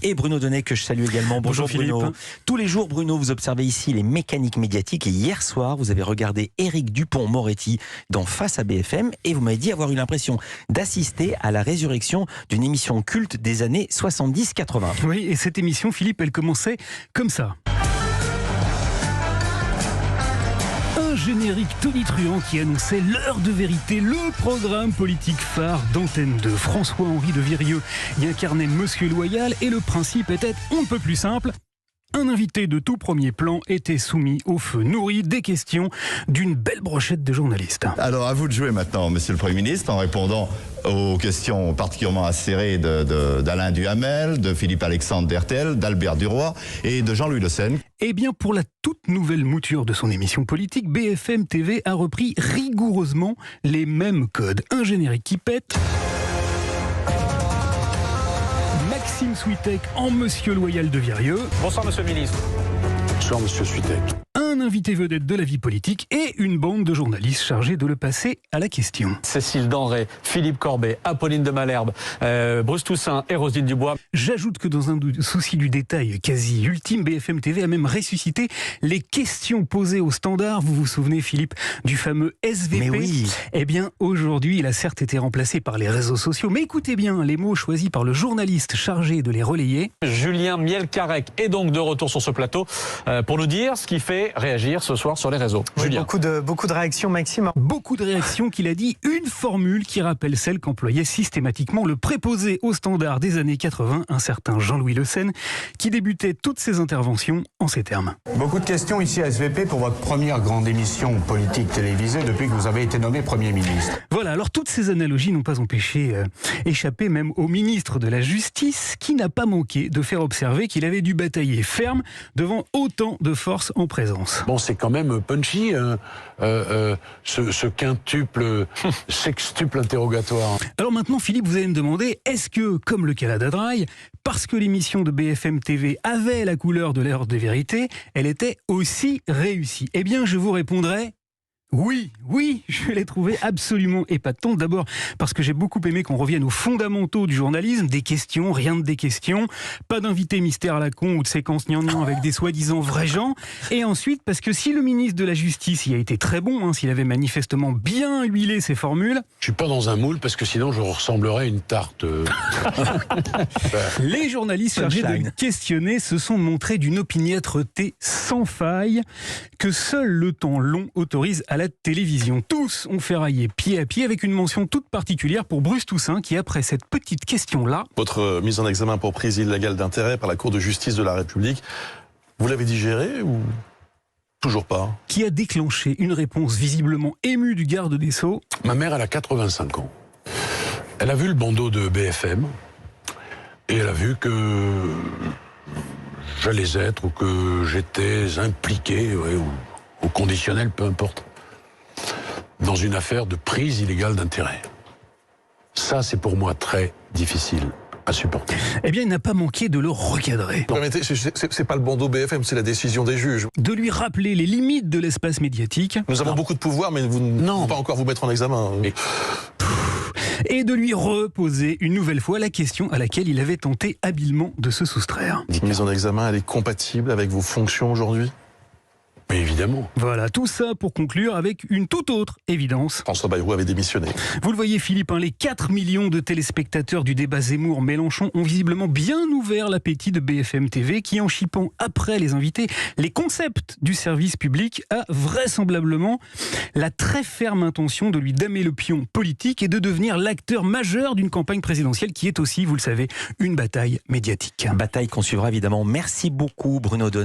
Et Bruno Donnet, que je salue également. Bonjour Bruno. Philippe. Tous les jours, Bruno, vous observez ici les mécaniques médiatiques. Et hier soir, vous avez regardé Éric Dupond-Moretti dans Face à BFM. Et vous m'avez dit avoir eu l'impression d'assister à la résurrection d'une émission culte des années 70-80. Oui, et cette émission, Philippe, elle commençait comme ça. Un générique tonitruant qui annonçait l'heure de vérité, le programme politique phare d'Antenne 2. François-Henri de Virieu y incarnait Monsieur Loyal et le principe était on ne peut plus simple. Un invité de tout premier plan était soumis au feu nourri des questions d'une belle brochette de journalistes. Alors à vous de jouer maintenant, Monsieur le Premier ministre, en répondant aux questions particulièrement acérées d'Alain Duhamel, de Philippe Alexandre d'RTL, d'Albert Duroy et de Jean-Louis Le Senne. Eh bien, pour la toute nouvelle mouture de son émission politique, BFM TV a repris rigoureusement les mêmes codes. Un générique qui pète. Maxime Switek en Monsieur Loyal de Virieu. Bonsoir Monsieur le Ministre. Bonsoir Monsieur Switek. Un invité vedette de la vie politique et une bande de journalistes chargés de le passer à la question. Cécile Denré, Philippe Corbet, Apolline de Malherbe, Bruce Toussaint et Roselyne Dubois. J'ajoute que dans un souci du détail quasi ultime, BFM TV a même ressuscité les questions posées au standard. Vous vous souvenez, Philippe, du fameux SVP? Mais oui. Eh bien, aujourd'hui, il a certes été remplacé par les réseaux sociaux, mais écoutez bien les mots choisis par le journaliste chargé de les relayer. Julien Mielcarrec est donc de retour sur ce plateau pour nous dire ce qui fait réagir ce soir sur les réseaux. Oui, Julien. beaucoup de réactions, Maxime. Beaucoup de réactions qu'il a dit, une formule qui rappelle celle qu'employait systématiquement le préposé au standard des années 80, un certain Jean-Louis Le Senne, qui débutait toutes ses interventions en ces termes. Beaucoup de questions ici à SVP pour votre première grande émission politique télévisée depuis que vous avez été nommé Premier ministre. Voilà, alors toutes ces analogies n'ont pas empêché échapper même au ministre de la Justice, qui n'a pas manqué de faire observer qu'il avait dû batailler ferme devant autant de force en présence. Bon, c'est quand même punchy, ce quintuple, sextuple interrogatoire. Alors maintenant, Philippe, vous allez me demander, est-ce que, comme le Canada Dry, parce que l'émission de BFM TV avait la couleur de l'heure de vérité, elle était aussi réussie? Eh bien, je vous répondrai... Oui, je l'ai trouvé absolument épatant. D'abord parce que j'ai beaucoup aimé qu'on revienne aux fondamentaux du journalisme, des questions, rien de des questions, pas d'invité mystère à la con ou de séquence gnangnan avec des soi-disant vrais gens. Et ensuite parce que si le ministre de la Justice y a été très bon, s'il avait manifestement bien huilé ses formules... Je suis pas dans un moule parce que sinon je ressemblerais à une tarte. Les journalistes chargés de le questionner se sont montrés d'une opiniâtreté sans faille que seul le temps long autorise à la télévision. Tous ont ferraillé pied à pied avec une mention toute particulière pour Bruce Toussaint qui, après cette petite question-là... Votre mise en examen pour prise illégale d'intérêt par la Cour de justice de la République, vous l'avez digéré ou toujours pas? Qui a déclenché une réponse visiblement émue du garde des Sceaux. Ma mère, elle a 85 ans. Elle a vu le bandeau de BFM et elle a vu que j'allais être ou que j'étais impliqué, ou au conditionnel, peu importe, dans une affaire de prise illégale d'intérêt. Ça, c'est pour moi très difficile à supporter. Eh bien, il n'a pas manqué de le recadrer. Permettez, c'est pas le bandeau BFM, c'est la décision des juges. De lui rappeler les limites de l'espace médiatique. Nous avons beaucoup de pouvoir, mais vous ne pouvez pas encore vous mettre en examen. Et de lui reposer une nouvelle fois la question à laquelle il avait tenté habilement de se soustraire. Cette mise en examen, elle est compatible avec vos fonctions aujourd'hui? Mais évidemment. Voilà, tout ça pour conclure avec une toute autre évidence. François Bayrou avait démissionné. Vous le voyez, Philippe, les 4 millions de téléspectateurs du débat Zemmour-Mélenchon ont visiblement bien ouvert l'appétit de BFM TV qui, en chipant après les invités, les concepts du service public, a vraisemblablement la très ferme intention de lui damer le pion politique et de devenir l'acteur majeur d'une campagne présidentielle qui est aussi, vous le savez, une bataille médiatique. Bataille qu'on suivra évidemment. Merci beaucoup Bruno Donnet.